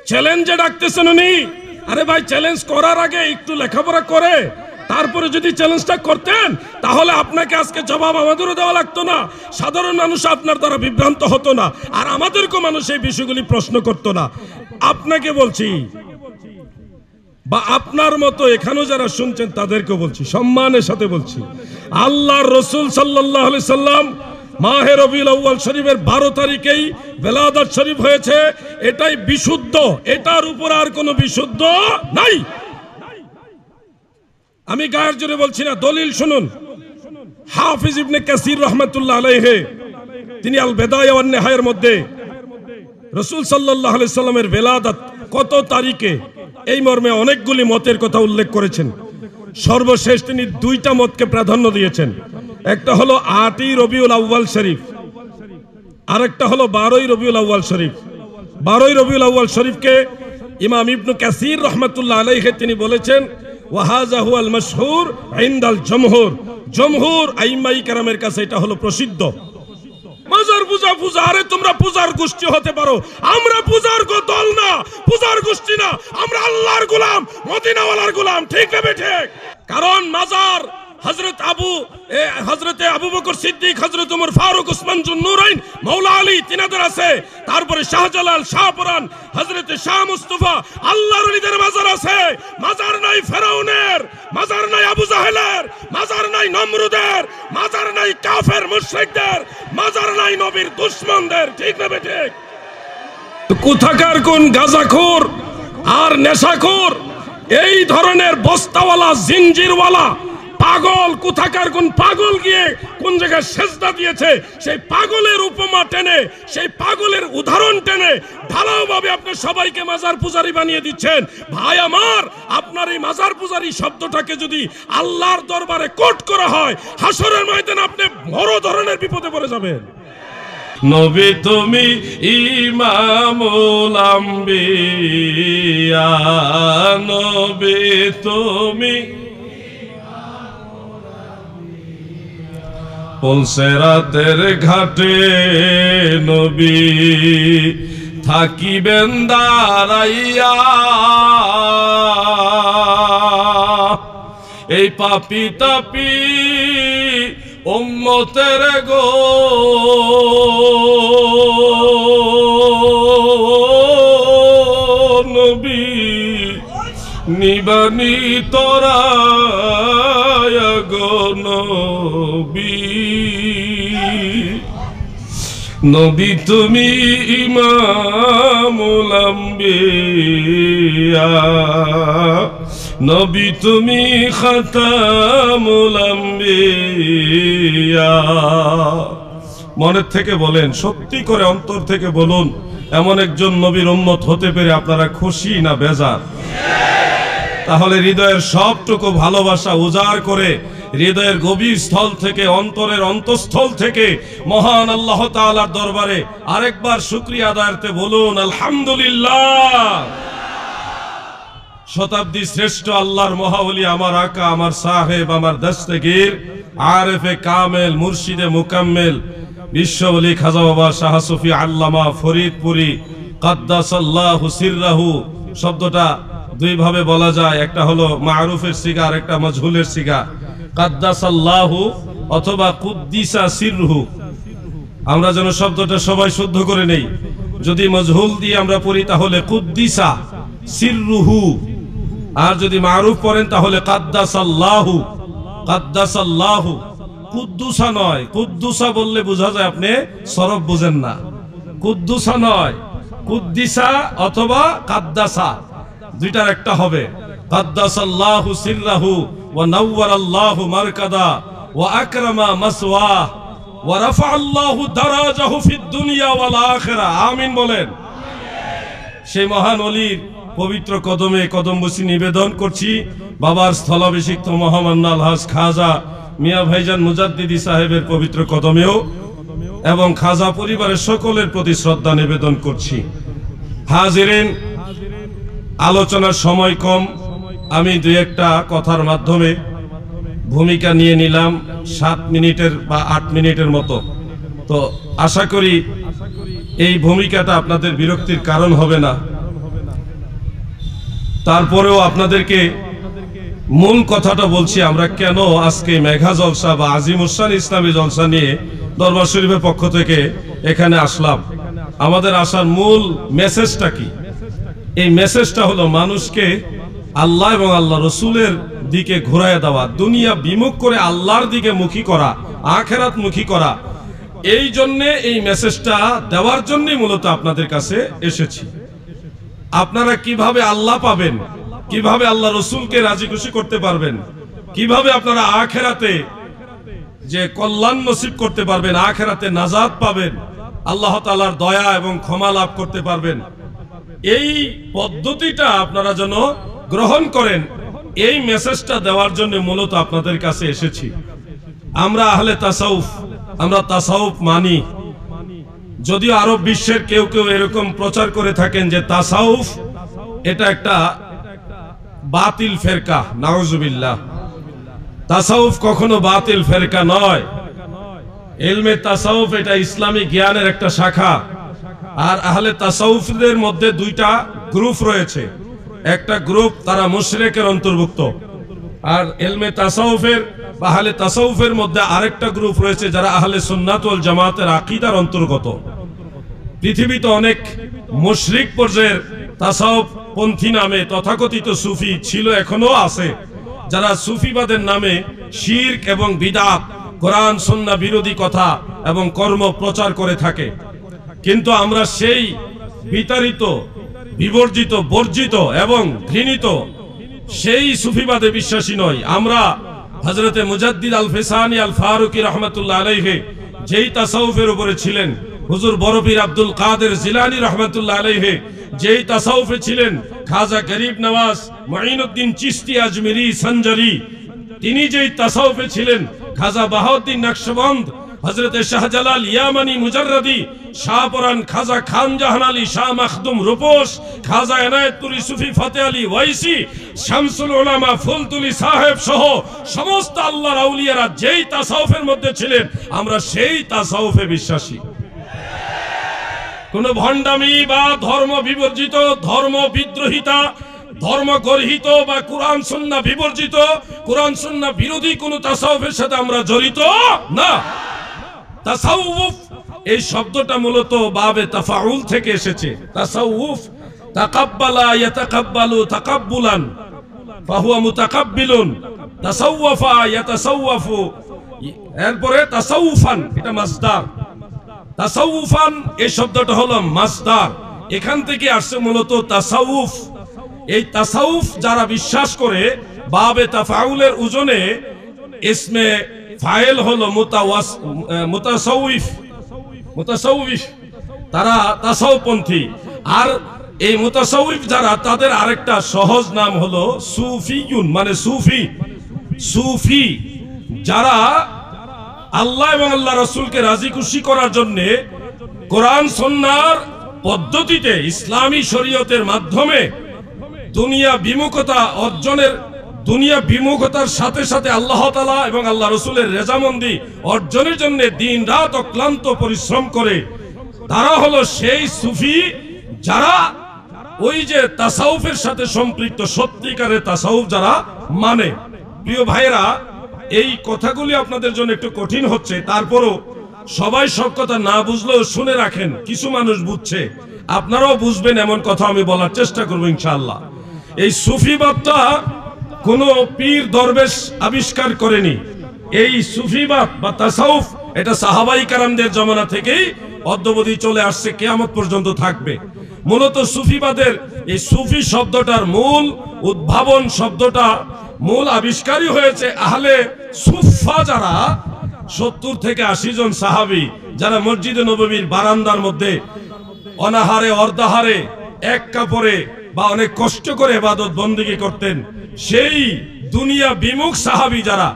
চ্যালেঞ্জে ডাকতেছেন উনি। আরে ভাই, চ্যালেঞ্জ করার আগে একটু লেখাপড়া করে তারপরে যদি চ্যালেঞ্জটা করতেন তাহলে আপনাকে আজকে জবাব আমাদেরও দেওয়া লাগতো না, সাধারণ মানুষ আপনার দ্বারা বিভ্রান্ত হতো না, আর আমাদেরকেও মানুষ এই বিষয়গুলি প্রশ্ন করতো না। আপনাকে বলছি বা আপনার মতো এখানেও যারা শুনছেন তাদেরকে বলছি, সম্মানের সাথে বলছি, আল্লাহর রাসূল সাল্লাল্লাহু আলাইহি সাল্লাম মাহে রবিউল আউয়াল শরীফের 12 তারিখেই বেলাদাত শরীফ হয়েছে, এটাই বিশুদ্ধ, এটার উপর আর কোনো বিশুদ্ধ নাই। আমি গায়ের জোরে বলছি না, দলিল শুনুন। হাফিজ ইবনে কাসির রাহমাতুল্লাহ আলাইহি তিনি আল বিদায়া ওয়ান নিহায়ার মধ্যে রাসূল সাল্লাল্লাহু আলাইহি সাল্লামের বেলাদাত কত তারিখে এই মর্মে অনেকগুলি মতের কথা উল্লেখ করেছেন। সর্বশেষ তিনি দুইটা মতকে প্রাধান্য দিয়েছেন, একটা হলো 8ই রবিউল আউয়াল শরীফ, আর একটা হলো 12ই রবিউল আউয়াল শরীফ। 12ই রবিউল আউয়াল শরীফকে ইমাম ইবনে কাসির রাহমাতুল্লাহ আলাইহি তিনি বলেছেন ওয়াহাযা হুয়াল মাশহুর ইনদাল জমহুর, জমহুর আইম্মাই কেরামের কাছে এটা হলো প্রসিদ্ধ। মাজার পূজা পূজা, আরে তোমরা পূজার গোষ্ঠী হতে পারো, আমরা পূজার দল না, পূজার গোষ্ঠী না, আমরা আল্লাহর গোলাম, মদিনাওয়ালার গোলাম, ঠিক না ঠিক? কারণ মাজার হযরতে আবু বকর সিদ্দিক, হযরত ওমর ফারুক, ওসমান জুন্নুরাইন, মাওলা আলী তিনাদের আছে, তারপরে শাহজালাল, শাহপরান, হযরতে শাহ মুস্তাফা, আল্লাহর ওলিদের মাজার আছে। মাজার নাই ফেরাউনের, মাজার নাই আবু জাহেলের, মাজার নাই নমরুদের, মাজার নাই কাফের মুশরিকদের, মাজার নাই নবীর দুশমনদের, ঠিক না ঠিক? কোথাকার কোন গাঁজাখোর আর নেশাখোর, এই ধরনের বস্তাওয়ালা, জিনজিরওয়ালা পাগল, কোথাকার কোন পাগল গিয়ে কোন জায়গায় সেজদা দিয়েছে, সেই পাগলের উপমা টেনে, সেই পাগলের উদাহরণ টেনে ঢালাও ভাবে আপনি সবাইকে মাজার পূজারী বানিয়ে দিচ্ছেন। ভাই আমার, আপনার এই মাজার পূজারী শব্দটাকে যদি আল্লাহর দরবারে কোট করা হয়, হাসরের ময়দানে আপনি বড় ধরনের বিপদে পড়ে যাবেন। নবী তুমি ইমামুল আম্বিয়া, নবী তুমি পুলসেরাতের ঘাটে নবী থাকিবেন দাঁড়াইয়া, এই পাপি তাপি উম্মতের গো নবী নিবানি তোরা গো নবী, নবী তুমি ইমামুল আম্বিয়া, নবী তুমি খাতামুল আম্বিয়া। মনের থেকে বলেন, সত্যি করে অন্তর থেকে বলুন, এমন একজন নবীর উম্মত হতে পেরে আপনারা খুশি না বেজার? তাহলে হৃদয়ের সবটুকু ভালোবাসা উজাড় করে হৃদয়ের গভীর স্থল থেকে, অন্তরের অন্তঃস্থল থেকে মহান আল্লাহ তাআলার দরবারে আরেকবার শুকরিয়া আদায়ার্থে বলুন আলহামদুলিল্লাহ। শতাব্দী শ্রেষ্ঠ আল্লাহর মহাওলি, আমার আকা, আমার সাহেব, আমার দস্তগীর, আরেফে কামেল, মুর্শিদে মুকাম্মেল, বিশ্বওলি খাজা বাবা শাহ সুফি আল্লামা ফরিদপুরি কাদ্দাসাল্লাহু সিররাহু। শব্দটা দুই ভাবে বলা যায়, একটা হলো মারুফের সিগা আর একটা মজহুলের সিগা। কাদ্দাসাল্লাহু অথবা কুদ্দিসা সিররুহু, আমরা যেন শব্দটা সবাই শুদ্ধ করে নেই। যদি মজহুল দিয়ে আমরা পড়ি তাহলে কুদ্দিসা সিররুহু, আর যদি মারুফ পড়েন তাহলে কাদ্দাসাল্লাহু, কাদ্দাসাল্লাহু। কুদ্দুসা নয়, কুদ্দুসা বললে বোঝা যায় আপনি সরব বুঝেন না। কুদ্দুসা নয়, কুদ্দিসা অথবা কাদ্দাসা, দুইটার একটা হবে। কাদ্দাসাল্লাহু সিররাহু ওয়া নাওয়ারাল্লাহু মারকাদা ওয়া আকরামা মাসওয়া ওয়া রাফাআল্লাহু দারাজাহু ফিদ দুনিয়া ওয়াল আখিরা। আমিন বলেন। সেই মহান ওলির পবিত্র কদমে কদমবুসি নিবেদন করছি বাবার স্থলাভিষিক্ত মহামান্য আলহাজ খাজা মিয়া ভাইজান মুজাদ্দিদি সাহেবের পবিত্র কদমেও, এবং খাজা পরিবারের সকলের প্রতি শ্রদ্ধা নিবেদন করছি। হাজিরিন, আলোচনার সময় কম, আমি দুই একটা কথার মাধ্যমে ভূমিকা নিয়ে নিলাম 7 মিনিটের বা 8 মিনিটের মতো। তো আশা করি এই ভূমিকাটা আপনাদের বিরক্তির কারণ হবে না। তারপরেও আপনাদেরকে মূল কথাটা বলছি, আমরা কেন আজকে মেঘা জলসা বা আজিমুসান ইসলামী জলসা নিয়ে দরবার শরীফের পক্ষ থেকে এখানে আসলাম। আমাদের আসার মূল মেসেজটা কি? এই মেসেজটা হলো মানুষকে আল্লাহ এবং আল্লাহ রসুলের দিকে ঘুরাইয়া দেওয়া, দুনিয়া বিমুখ করে আল্লাহর দিকে মুখী করা, আখেরাত মুখী করা। এই জন্যে এই মেসেজটা দেওয়ার জন্যই মূলত আপনাদের কাছে এসেছি। আপনারা কিভাবে আল্লাহ পাবেন, কিভাবে আল্লাহ রসুলকে রাজি খুশি করতে পারবেন, কিভাবে আপনারা আখেরাতে যে কল্যাণ নসিব করতে পারবেন, আখেরাতে নাজাত পাবেন, আল্লাহ তাআলার দয়া এবং ক্ষমা লাভ করতে পারবেন, এই পদ্ধতিটা আপনারা যেন গ্রহণ করেন, এই মেসেজটা দেওয়ার জন্য মূলত আপনাদের কাছে এসেছি। আমরা আহলে তাসাউফ, আমরা তাসাউফ মানি। যদিও আরব বিশ্বের কেউ কেউ এরকম প্রচার করে থাকেন যে তাসাউফ এটা একটা বাতিল ফেরকা, নাউজুবিল্লাহ। তাসাউফ কখনো বাতিল ফেরকা নয়। ইলমে তাসাউফ এটা ইসলামী জ্ঞানের একটা শাখা। আর আহলে তাসাউফদের মধ্যে দুইটা গ্রুপ রয়েছে। একটা গ্রুপ তারা মুশরিকের অন্তর্ভুক্ত, আর ইলমে তাসাউফের বা আহলে তাসাউফের মধ্যে আরেকটা গ্রুপ রয়েছে যারা আহলে সুন্নাত ওয়াল জামাতের আকীদার অন্তর্গত। পৃথিবীতে অনেক মুশরিক পর্যায়ের তাসাউফ পন্থী নামে তথাকথিত সুফি ছিল, এখনো আছে, যারা সুফিবাদের নামে শিরক এবং বিদআত, কোরআন সুন্নাহ বিরোধী কথা এবং কর্ম প্রচার করে থাকে। কিন্তু আমরা সেই বিতাড়িত, বিবর্জিত, বর্জিত এবং ঘৃণিত সেই সুফিবাদে বিশ্বাসী নই। আমরা হযরতে মুজাদ্দিদ আল ফিসানি আল ফারুকি রাহমাতুল্লাহ আলাইহি যেই তাসাউফের উপরে ছিলেন, হুজুর বড় পীর আব্দুল কাদের জিলানী রাহমাতুল্লাহ আলাইহি যেই তাসাউফে ছিলেন, খাজা গরিব নওয়াজ মুঈনুদ্দিন চিশতি আজমিরি সঞ্জরি তিনি যেই তাসাউফে ছিলেন, খাজা বাহাউদ্দিন নকশবন্দ, হযরতে শাহজালাল ইয়ামানি মুজাররদি, শাহপুরান খাজা খান জাহান আলী শাহ মখদুম রূপোশ, খাজা এনায়েতপুরি সুফি ফতে আলী ওয়াইসি, শামসুল উলামা ফুলতুলি সাহেব সহ সমস্ত আল্লাহর আউলিয়ারা যেই তাসাউফের মধ্যে ছিলেন, আমরা সেই তাসাউফে বিশ্বাসী। কোন ভণ্ডামি বা ধর্ম বিবর্জিত, ধর্ম বিদ্রোহিতা, ধর্ম গর্হিত বা কোরআন সুন্নাহ বিবর্জিত, কোরআন সুন্নাহ বিরোধী কোন তাসাউফের সাথে আমরা জড়িত না। তাসাউফ এই শব্দটা মূলত বাবে তাফাউল থেকে এসেছে। তাসাউফ তাকাব্বালা ইয়াতাকাব্বালু তাকাব্বুলান ফাহুয়া মুতাকাব্বিলুন, তাসাওয়াফা ইয়াতাসাওয়াফু, এরপরে তাসাউফান এটা মাসদার। তাসাউফান এই শব্দটা হলো মাসদার, এখান থেকে আসছে মূলত তাসাউফ। এই তাসাউফ যারা বিশ্বাস করে, বাবে তাফাউলের ওজনে ইসমে ফাইল হলো মুতাসাউফ, মুতাসাউফ, তারা তাসাউফপন্থী। আর এই মুতাসাউফ যারা, তাদের আরেকটা সহজ নাম হলো সুফিয়ুন, মানে সুফি। সুফি যারা আল্লাহ এবং আল্লাহ রাসূলকে রাজি খুশি করার জন্য কোরআন সুন্নাহর পদ্ধতিতে, ইসলামী শরীয়তের মাধ্যমে দুনিয়া বিমুখতা অর্জনের, দুনিয়া বিমুখতার সাথে সাথে আল্লাহ তাআলা এবং আল্লাহ রসুলের রেজামন্দি অর্জনের জন্য দিন রাত অক্লান্ত পরিশ্রম করে, তারা হলো সেই সুফি যারা ওই যে তাসাউফের সাথে সম্পৃক্ত, সত্যিকারের তাসাউফ যারা মানে। প্রিয় ভাইরা, এই কথাগুলি আপনাদের জন্য একটু কঠিন হচ্ছে, তারপরও সবাই সব কথা না বুঝলেও শুনে রাখেন, কিছু মানুষ বুঝছে, আপনারাও বুঝবেন এমন কথা আমি বলার চেষ্টা করবো ইনশাআল্লাহ। এই সুফিবাদটা কোন পীর দরবেশ আবিষ্কার করেনি। এই সুফিবাদ বা তাসাউফ এটা সাহাবাই কারামদের জমানা থেকেই অদ্যাবধি চলে আসছে, কিয়ামত পর্যন্ত থাকবে। মূলত সুফিবাদের এই সুফি শব্দটার মূল উদ্ভাবন, শব্দটা মূল আবিষ্কারই হয়েছে আহলে সুফা, যারা 70 থেকে 80 জন সাহাবী, যারা মসজিদে নববীর বারান্দার মধ্যে অনাহারে অর্ধাহারে এক কাপড়ে বা অনেক কষ্ট করে ইবাদত বন্দেগী করতেন, সেই দুনিয়া বিমুখ সাহাবী যারা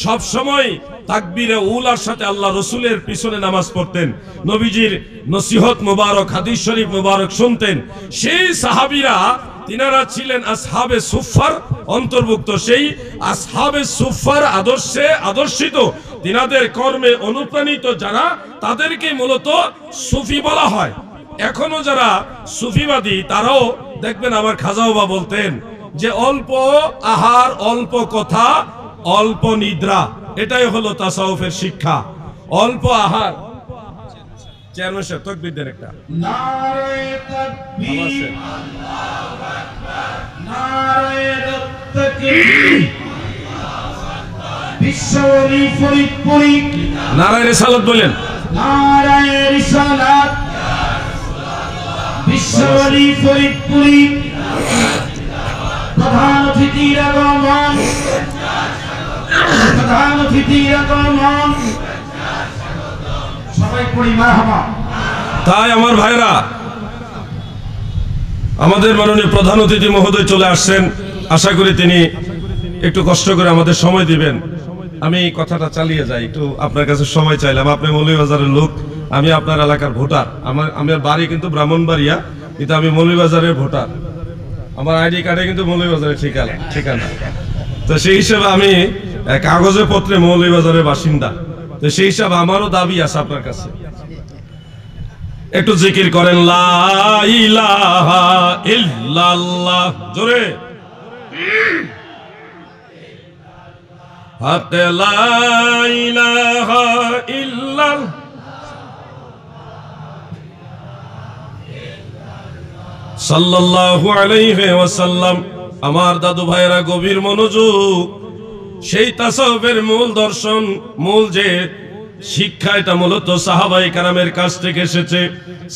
সব সময় তাকবীরে উলার সাথে আল্লাহ রসুলের পিছনে নামাজ পড়তেন, নবীজির নসিহত মুবারক, হাদিস শরীফ মুবারক শুনতেন, সেই সাহাবীরা তিনারা ছিলেন আসহাবে সুফার অন্তর্ভুক্ত। সেই আসহাবে সুফার আদর্শে আদর্শিত, তিনাদের কর্মে অনুপ্রাণিত যারা, তাদেরকে মূলত সুফি বলা হয়। এখনো যারা সুফিবাদী, তারাও দেখবেন, আমার খাজা বাবা বলতেন যে অল্প আহার, অল্প কথা, অল্প নিদ্রা, এটাই হলো তাসাউফের শিক্ষা। অল্প আহার। চেয়ারম্যান সাহেব তাকবীর দেন একটা। নারে তাকবীর, আল্লাহু আকবার, নারে তাকবীর, বিশ্বওয়ালি ফরিদপুরি, নারে রিসালাত বলেন, নারে রিসালাত, বিশ্বওয়ালি ফরিদপুরি, প্রধান অতিথির আগমন, প্রধান অতিথির আগমন, সবাই পড়ি মারহাবা। তাই আমার ভাইরা, আমাদের মাননীয় প্রধান অতিথি মহোদয় চলে আসছেন। আশা করি তিনি একটু কষ্ট করে আমাদের সময় দিবেন। আমি কথাটা চালিয়ে যাই, একটু আপনার কাছে সময় চাইলাম। আপনি মৌলভীবাজারের লোক, আমি আপনার এলাকার ভোটার। আমার বাড়ি কিন্তু ব্রাহ্মণবাড়িয়া, কিন্তু আমি মৌলভীবাজারের ভোটার। আমার আইডি কার্ডে কিন্তু মৌলভীবাজারের ঠিকানা। তো সেই হিসেবে আমি কাগজে পত্রে মৌলভীবাজারের বাসিন্দা। তো সেই হিসাবে আমারও দাবি আছে আপনার কাছে, একটু জিকির করেন লা ইলাহা ইল্লাল্লাহ, জোরে হাতে লা ইলাহা ইল্লাল্লাহ। সাল্লাল্লাহু আলাইহি ওয়াসাল্লাম। আমার দাদু ভাইরা গভীর মনোযোগ। সেই তাসাউফের মূল দর্শন, মূল যে শিক্ষা, এটা মূলত সাহাবায়ে কেরামের কাছ থেকে এসেছে।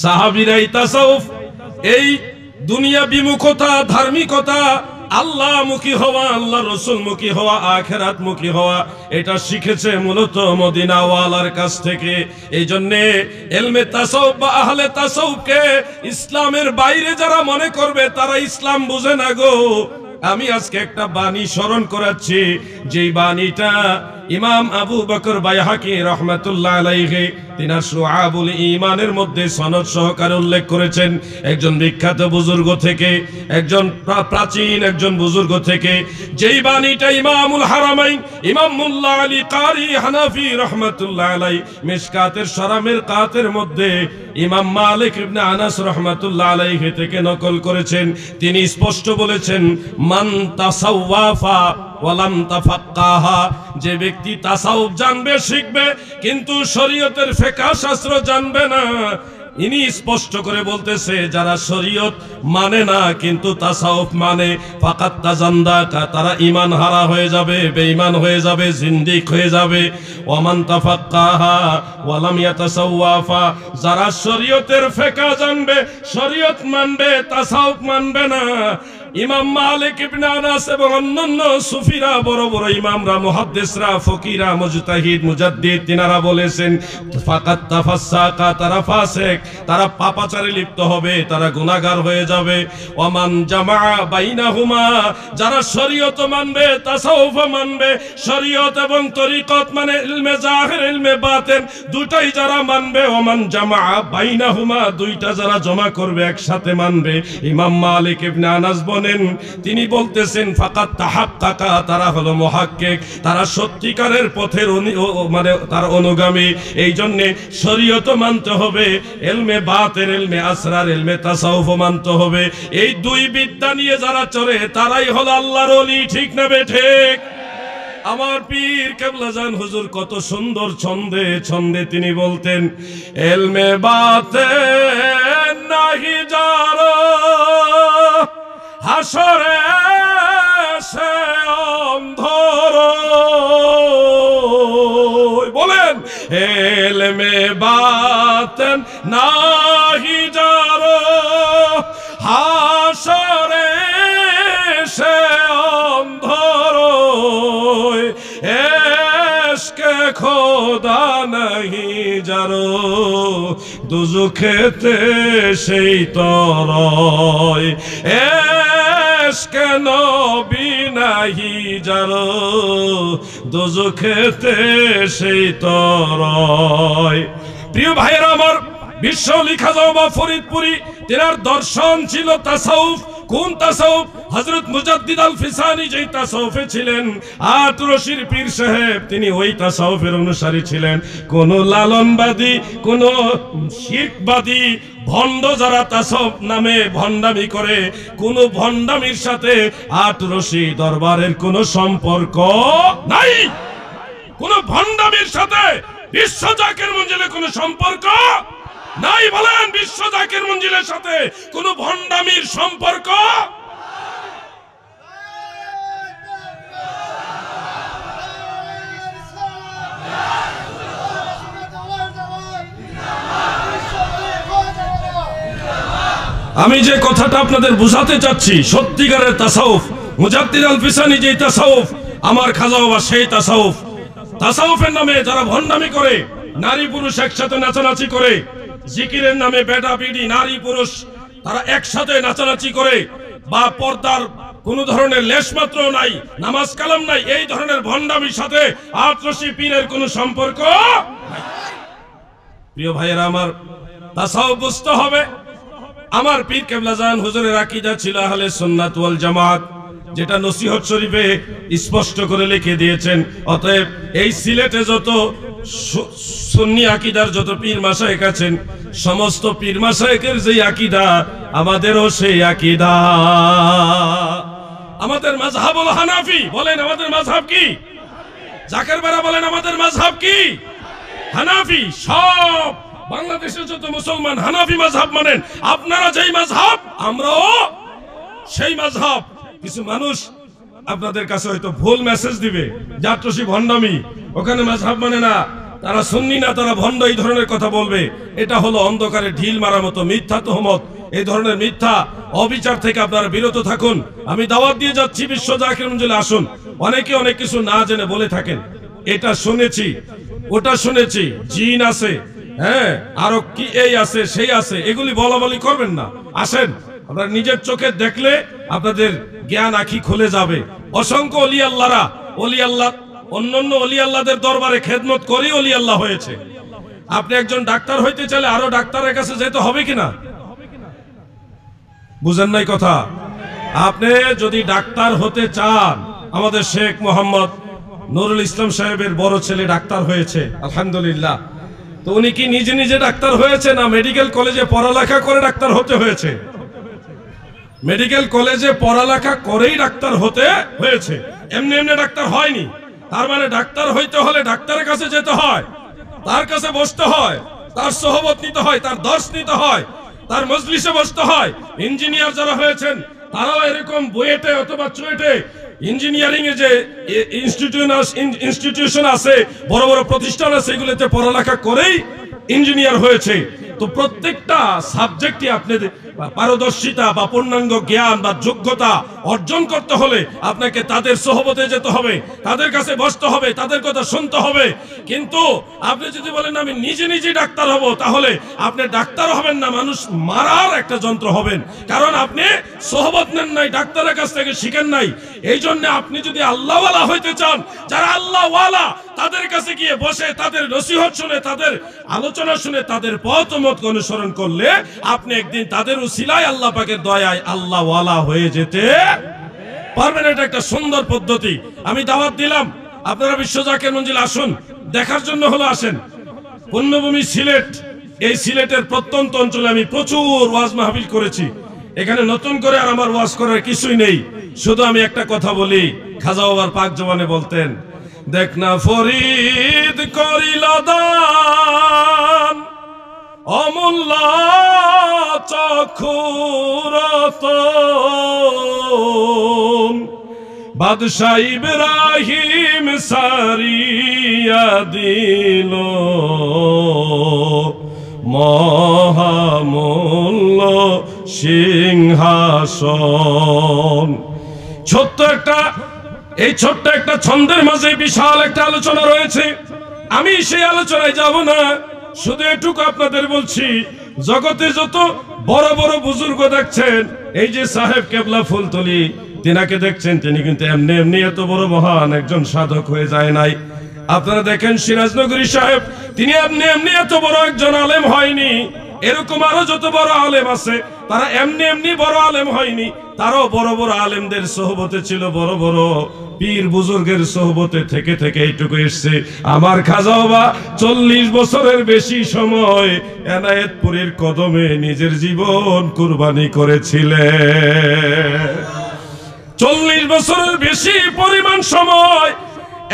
সাহাবীরাই তাসাউফ, এই দুনিয়া বিমুখতা, ধার্মিকতা, আল্লাহমুখী হওয়া, আল্লাহ রসুলমুখী হওয়া, আখিরাতমুখী হওয়া, এটা শিখেছে মূলত মদিনাওয়ালার কাছ থেকে। এই জন্যে ইলমে তাসাউফ বা আহলে তাসাউফকে ইসলামের বাইরে যারা মনে করবে তারা ইসলাম বুঝে না গো। আমি আজকে একটা বাণী স্মরণ করাচ্ছি, যেই বাণীটা ইমাম আবু বকর বাইহাকি রহমাতুল্লাহ আলাইহি তিনার শুআবুল ঈমানের মধ্যে সনদ সহকারে উল্লেখ করেছেন। একজন বিখ্যাত বুজুর্গ থেকে, একজন প্রাচীন একজন বুজুর্গ থেকে, যেই বাণীটা ইমামুল হারামাইন ইমাম মুল্লা আলী কারি হানাফি রহমাতুল্লাহ আলাইহি মিশকাতের শরামের কাতের মধ্যে ইমাম মালিক ইবনে আনাস রহমাতুল্লাহ আলাইহি থেকে নকল করেছেন। তিনি স্পষ্ট বলেছেন, মান তাসাওয়াফা ওয়ালাম তাফাক্কাহা, যে ব্যক্তি তাসাউফ জানবে, শিখবে, কিন্তু শরীয়তের ফিকহ শাস্ত্র জানবে না, ইনি স্পষ্ট করে বলতেছে যারা শরীয়ত মানে না কিন্তু তাসাউফ মানে, ফাকাত তাজান্দাকা, তারা ঈমান হারা হয়ে যাবে, বেঈমান হয়ে যাবে, জিন্দিক হয়ে যাবে। ওয়ামান তাফাক্কাহা ওয়ালাম ইয়াতাসাওয়াফা, যারা শরীয়তের ফিকহ জানবে, শরীয়ত মানবে, তাসাউফ মানবে না। ইমাম মালিক ইবনে আনাস এবং অন্যান্য সুফিরা, বড় বড় ইমামরা, মুহাদ্দিসরা, ফকিরা, মুজতাহিদ, মুজাদ্দিদ, তিনারা বলেছেন ফাকাত তাফাসসাকা, তারা ফাসিক, তারা পাপাচারে লিপ্ত হবে, তারা গুনাহগার হয়ে যাবে। ওয়ামান জামা বাইনাহুমা, যারা শরীয়ত মানবে, তাসাউফ মানবে, শরীয়ত এবং তরিকত মানে ইলমে জাহির, ইলমে বাতিন দুটাই যারা মানবে, ওয়ামান জামা বাইনাহুমা, দুইটা যারা জমা করবে, একসাথে মানবে। ইমাম মালিক ইবনে আনাস তিনি বলতেছেন ফাকাত তাহাক্কাকা, তারা হলো মুহাক্কিক, তারা সত্যিকারের পথের মানে তার অনুগামী। এই জন্য শরীয়ত মানতে হবে, ইলমে বাতিন, ইলমে আসরার, ইলমে তাসাউফ মানতে হবে। এই দুই বিদ্যা নিয়ে যারা চলে তারাই হলো আল্লাহর ওলি, ঠিক না বেঠিক? আমার পীর কেবলা জান হুজুর কত সুন্দর ছন্দে ছন্দে তিনি বলতেন, ইলমে বাতিন নাহি যারা হাসরে সে অন্ধর, বলেন ইলমে বাতিন নাহি যারা হাসরে সে অন্ধর, এশকে খোদা নাহি যারো দুজখেতে সেই তরয়, এশকে নবী নাহি যারো দুজখেতে সেই তরয়। প্রিয় ভাইয়েরা আমার, বিশ্বওয়ালি খাজা বাবা ফরিদপুরি, তেনার দর্শন ছিল তাসাউফ, কোন তাসাউফ? হযরত মুজাদ্দিদ আল ফিসানি যেই তাসাউফে ছিলেন, আতরশির পীর সাহেব তিনি ওই তাসাউফের অনুসারী ছিলেন। কোন লালনবাদী, কোন শিরকবাদী ভণ্ড যারা তাসাউফ নামে ভণ্ডামি করে, কোন ভণ্ডামির সাথে আতরশি দরবারের কোনো সম্পর্ক নাই। কোন ভণ্ডামির সাথে বিশ্ব জাকির মঞ্জিলের কোনো সম্পর্ক নাই। বলেন, বিশ্ব জাকির মঞ্জিলের সাথে কোনো ভণ্ডামির সম্পর্ক। আমি যে কথাটা আপনাদের বুঝাতে চাচ্ছি, সত্যিকারের তাসাউফ, মুজাদ্দিদ আল ফিসানি যে তাসাউফ, আমার খাজা বাবা সেই তাসাউফ। তাসাউফের নামে যারা ভণ্ডামি করে, নারী পুরুষ একসাথে নাচানাচি করে, জিকিরের নামে বেটা বিডি নারী পুরুষ তারা একসাথে নাচানাচি করে, বা পর্দার কোন ধরনের লেশমাত্র নাই, নামাজ কালাম নাই, এই ধরনের ভণ্ডামির সাথে আতরশি পীরের কোনো সম্পর্ক নাই। প্রিয় ভাইয়েরা আমার, তাসাউফ বুঝতে হবে। আমার পীর কেবলা জান হুজুরের আকীদা ছিল আহলে সুন্নাত ওয়াল জামাত, যেটা নসিহত শরীফে স্পষ্ট করে লিখে দিয়েছেন। অতএব এই সিলেটে যত সুন্নি আকীদার যত পীর মাশায়েখ আছেন, সমস্ত পীর মাশায়েখের যে আকীদা, আমাদেরও সেই আকীদা। আমাদের মাযহাব হলো হানাফি। বলেন আমাদের মাযহাব কি? জাকের বারা বলেন আমাদের মাযহাব কি? হানাফি। সব বাংলাদেশের যত মুসলমান হানাফি মাযহাব মানেন। আপনারা যেই মাযহাব, আমরাও সেই মাযহাব। কিছু মানুষ আপনাদের কাছে হয়তো ভুল মেসেজ দিবে, জাতরশি ভণ্ডামি, ওখানে মাযহাব মানে না, তারা সুন্নি না, তারা ভণ্ড, এই ধরনের কথা বলবে। এটা হলো অন্ধকারে ঢিল মারার মতো মিথ্যা তহমত। এই ধরনের মিথ্যা অবিচার থেকে আপনারা বিরত থাকুন। আমি দাওয়াত দিয়ে যাচ্ছি, বিশ্ব জাকির মঞ্জিলে আসুন। অনেকে অনেক কিছু না জেনে বলে থাকেন, এটা শুনেছি, ওটা শুনেছি, জিন আছে, হ্যাঁ আরো কি এই আছে সেই আছে, এগুলি বলা বলি করবেন না। আসেন, আপনারা নিজের চোখে দেখলে আপনাদের জ্ঞান আঁখি খুলে যাবে। অসংখ্য অলি আল্লাহরা, অলি আল্লাহ অন্যান্য অলি আল্লাহদের দরবারে খেদমত করে অলি আল্লাহ হয়েছে। আপনি একজন ডাক্তার হইতে চাইলে আরো ডাক্তারের কাছে যেতে হবে কিনা? বুঝেন নাই কথা? আপনি যদি ডাক্তার হতে চান, আমাদের শেখ মোহাম্মদ নুরুল ইসলাম সাহেবের বড় ছেলে ডাক্তার হয়েছে, আলহামদুলিল্লাহ। তো উনি কি নিজে নিজে ডাক্তার হয়েছে, না মেডিকেল কলেজে পড়ালেখা করে ডাক্তার হতে হয়েছে? মেডিকেল কলেজে পড়ালেখা করেই ডাক্তার হতে হয়েছে, এমনি এমনি ডাক্তার হয়নি। তার মানে ডাক্তার হইতে হলে ডাক্তারের কাছে যেতে হয়, তার কাছে বসতে হয়, তার সোহবত নিতে হয়, তার দর্শ নিতে হয়, তার মজলিসে বসতে হয়। ইঞ্জিনিয়ার যারা হয়েছেন তারাও এরকম বুয়েটে অথবা চুয়েটে ইঞ্জিনিয়ারিং এ যে ইনস্টিটিউশন আছে, বড় বড় প্রতিষ্ঠান আছে, এগুলোতে পড়ালেখা করেই ইঞ্জিনিয়ার হয়েছে। তো প্রত্যেকটা সাবজেক্টে আপনাদের পারদর্শিতা বা পূর্ণাঙ্গ জ্ঞান বা যোগ্যতা অর্জন করতে হলে আপনাকে তাদের সোহবতে যেতে হবে, তাদের কাছে বসতে হবে, তাদের কথা শুনতে হবে। কিন্তু আপনি যদি বলেন আমি নিজে নিজে ডাক্তার হব, তাহলে আপনি ডাক্তার হবেন না, মানুষ মারার একটা যন্ত্র হবেন। কারণ আপনি সোহবত নেন নাই, ডাক্তারের কাছ থেকে শিখেন নাই। এই জন্য আপনি যদি আল্লাহওয়ালা হইতে চান, যারা আল্লাহওয়ালা তাদের কাছে গিয়ে বসে তাদের নসিহত শুনে, তাদের আলোচনা শুনে, তাদের পথ মত অনুসরণ করলে আপনি একদিন তাদের উসিলায় আল্লাহ পাকের দয়ায় আল্লাহওয়ালা হয়ে যেতে পারবেন। এটা একটা সুন্দর পদ্ধতি। আমি দাওয়াত দিলাম, আপনারা বিশ্ব জাকির মঞ্জিল আসুন, দেখার জন্য হলো আসেন। পুণ্যভূমি সিলেট, এই সিলেটের প্রত্যন্ত অঞ্চলে আমি প্রচুর ওয়াজ মাহফিল করেছি। এখানে নতুন করে আর আমার ওয়াজ করার কিছুই নেই। শুধু আমি একটা কথা বলি, খাজা বাবার পাক জবানে বলতেন, দেখ না ফরিদ করিল দান অমূল্য চক্ষুরতন, বাদশাহ ইব্রাহিম সারিয়া দিল মহামূল্য সিংহাসন। এই ছোট্ট একটা ছন্দের মাঝে বিশাল একটা আলোচনা রয়েছে। আমি সেই আলোচনায় যাব না, শুধু এটুকু আপনাদের বলছি, জগতে যত বড় বড় বুজুর্গ দেখছেন, এই যে সাহেব কেবলা ফুলতলি, তিনাকে দেখছেন, তিনি কিন্তু এমনি এমনি এত বড় মহান একজন সাধক হয়ে যায় নাই। আপনারা দেখেন সিরাজনগরী সাহেব, তিনি এমনি এমনি এত বড় একজন আলেম হয়নি। এরকম আরো যত বড় আলেম আছে তারা এমনি এমনি বড় আলেম হয়নি, তারাও বড় বড় আলেমদের সোহবতে ছিল, বড় বড় পীর বুজুর্গের সোহবতে থেকে থেকে এইটুকু এসছে। আমার খাজা বাবা 40 বছরের বেশি সময় এনায়েতপুরীর কদমে নিজের জীবন কুরবানি করেছিলেন। 40 বছরের বেশি পরিমাণ সময়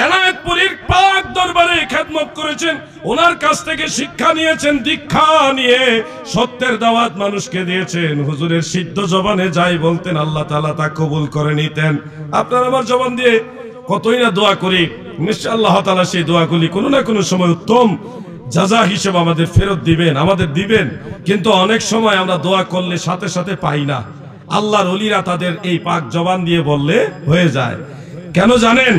এনায়েতপুরীর পাক দরবারে খেদমত করেছেন, ওনার কাছ থেকে শিক্ষা নিয়েছেন, দীক্ষা নিয়ে সত্যের দাওয়াত মানুষকে দিয়েছেন। হুজুরের সিদ্ধ জবানে যাই বলতেন আল্লাহ তাআলা তা কবুল করে নিতেন। আপনার আমার জবান দিয়ে কতই না দোয়া করি, নিশ্চয় আল্লাহ তাআলা সেই দোয়াগুলি কোনো না কোনো সময় উত্তম জাযা হিসেবে আমাদের ফেরত দিবেন, আমাদের দিবেন। কিন্তু অনেক সময় আমরা দোয়া করলে সাথে সাথে পাই না। আল্লাহর ওলিরা তাদের এই পাক জবান দিয়ে বললে হয়ে যায়। কেন জানেন?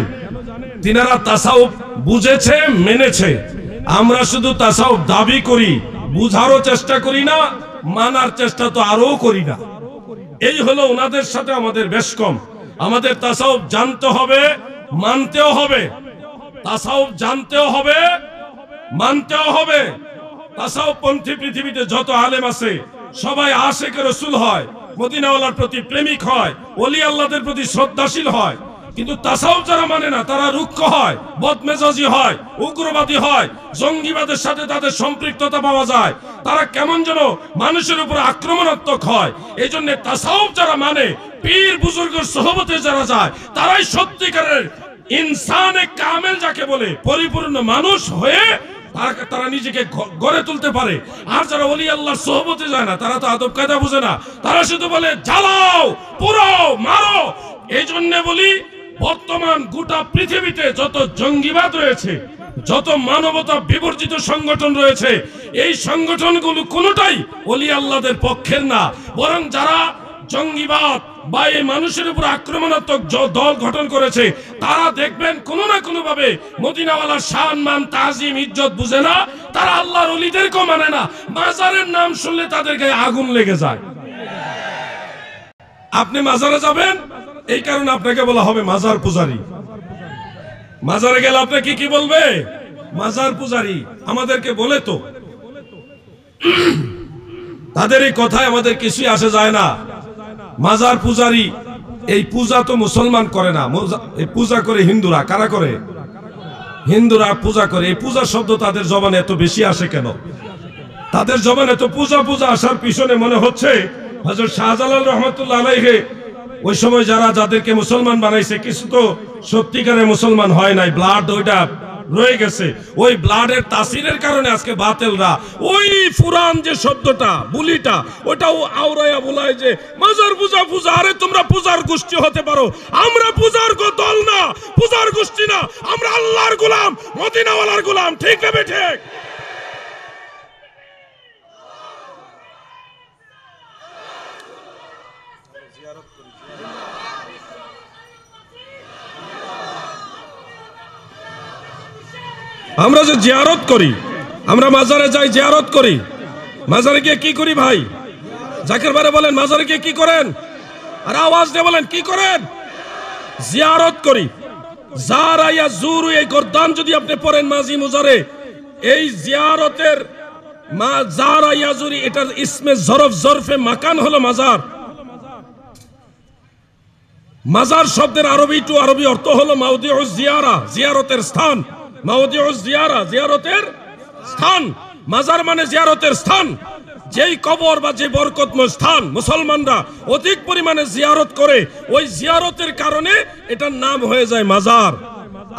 তিনারা তাসাউফ বুঝেছে, মেনেছে। আমরা শুধু তাসাউফ দাবি করি, বুঝারও চেষ্টা করি না, মানার চেষ্টা তো আরো করি না। এই হলো ওনাদের সাথে আমাদের বেশ কম। আমাদের তাসাউফ জানতে হবে, মানতেও হবে। তাসাউফ জানতেও হবে, মানতেও হবে। তাসাউফ পন্থী পৃথিবীতে যত আলেম আছে সবাই আশিক রাসূল হয়, মদিনাওয়ালার প্রতি প্রেমিক হয়, ওলি আল্লাহদের প্রতি শ্রদ্ধাশীল হয়। কিন্তু তাসাউফ যারা মানে না তারা রুক্ষ হয়, বদমেজাজি হয়, উগ্রবাদী হয়, জঙ্গিবাদের সাথে তাদের সম্পৃক্ততা পাওয়া যায়। তারা কেমন যেন মানুষের উপর আক্রমণাত্মক হয়। এই জন্য তাসাউফ যারা মানে, পীর বুজুর্গের সোহবতে যারা যায়, তারাই সত্যিকারের ইনসানে কামেল যাকে বলে, পরিপূর্ণ মানুষ হয়ে তারা নিজেকে গড়ে তুলতে পারে। আর যারা ওলি আল্লাহর সোহবতে যায় না, তারা তো আদব কায়দা বুঝে না, তারা শুধু বলে জ্বালাও, পোড়াও, মারো। এই জন্য বলি বর্তমান গোটা পৃথিবীতে যত জঙ্গিবাদ রয়েছে, যত মানবতা বিবর্জিত সংগঠন রয়েছে, এই সংগঠনগুলো কোনোটাই ওলি আল্লাহদের পক্ষের না। বরং যারা জঙ্গিবাদ বা এই মানুষের উপর আক্রমণাত্মক দল গঠন করেছে, তারা দেখবেন কোনো না কোনো ভাবে মদিনাওয়ালার শান মান তাজিম ইজ্জত বুঝে না, তারা আল্লাহর ওলিদেরকেও মানে না। মাজারের নাম শুনলে তাদের গায়ে আগুন লেগে যায়। আপনি মাজারে যাবেন, এই কারণে আপনাকে বলা হবে মাজার পূজারী। মাজারে গেলে আপনাকে কি বলবে? মাজার পূজারী। আমাদেরকে বলে তো, তাদের এই কথায় আমাদের কিছুই আসে যায় না। মাজার পূজারী, এই পূজা তো মুসলমান করে না, এই পূজা করে হিন্দুরা। কারা করে? হিন্দুরা পূজা করে। এই পূজা শব্দ তাদের জবানে এত বেশি আসে কেন? তাদের জবানে এত পূজা পূজা আসার পিছনে মনে হচ্ছে হযরত শাহজালাল রহমাতুল্লাহ আলাইহি ওই সময় যাদেরকে মুসলমান বানাইছে, কিছু তো সত্যিকারের মুসলমান হয় নাই, ব্লাড ওইটা রয়ে গেছে। ওই ব্লাডের তাসিরের কারণে আজকে বাতিলরা ওই ফুরান যে শব্দটা, বুলিটা, ওটাও আওরায়া বলায় যে মাজার পূজা পূজা। আরে তোমরা পূজার গোষ্ঠী হতে পারো, আমরা পূজার দল না, পূজার গোষ্ঠী না, আমরা আল্লাহর গোলাম, মদিনাওয়ালার গোলাম। ঠিক না ঠিক? আমরা যে জিয়ারত করি, আমরা মাজারে যাই, জিয়ারত করি। মাজারে গিয়ে কি করি ভাই? জাকির ভাই বলেন মাজারে গিয়ে কি করেন? আর আওয়াজ দিয়ে বলেন কি করেন? জিয়ারত করি। যারা ইয়াজুরু, এই গর্দান যদি আপনি পড়েন মাজি মুজারে, এই জিয়ারতের যারা ইয়াজুরি, এটার ইসমে জরফ, জরফে মাকান হলো মাজার। মাজার শব্দের আরবি টু আরবি অর্থ হলো মাউদিউজ জিয়ারা, জিয়ারতের স্থান। মাউদিউজ জিয়ারা, জিয়ারতের স্থান। মাজার মানে জিয়ারতের স্থান। যেই কবর বা যে বরকতময় স্থান মুসলমানরা অধিক পরিমাণে জিয়ারত করে, ওই জিয়ারতের কারণে এটার নাম হয়ে যায় মাজার।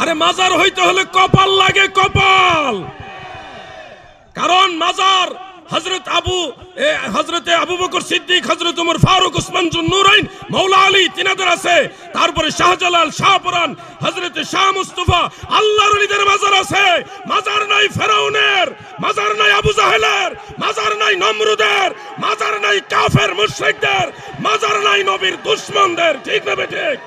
আরে মাজার হইতে হলে কপাল লাগে, কপাল। কারণ মাজার হযরতে আবু বকর সিদ্দিক, হযরত ওমর ফারুক, উসমান জুন্নুরাইন, মাওলা আলী তিনাদের আছে। তারপরে শাহজালাল, শাহপরান, হযরতে শাহ মুস্তাফা, আল্লাহর ওলিদের মাজার আছে। মাজার নাই ফেরাউনের, মাজার নাই আবু জাহেলের, মাজার নাই নমরুদের, মাজার নাই কাফের মুশরিকদের, মাজার নাই নবীর দুশমনদের। ঠিক না ঠিক?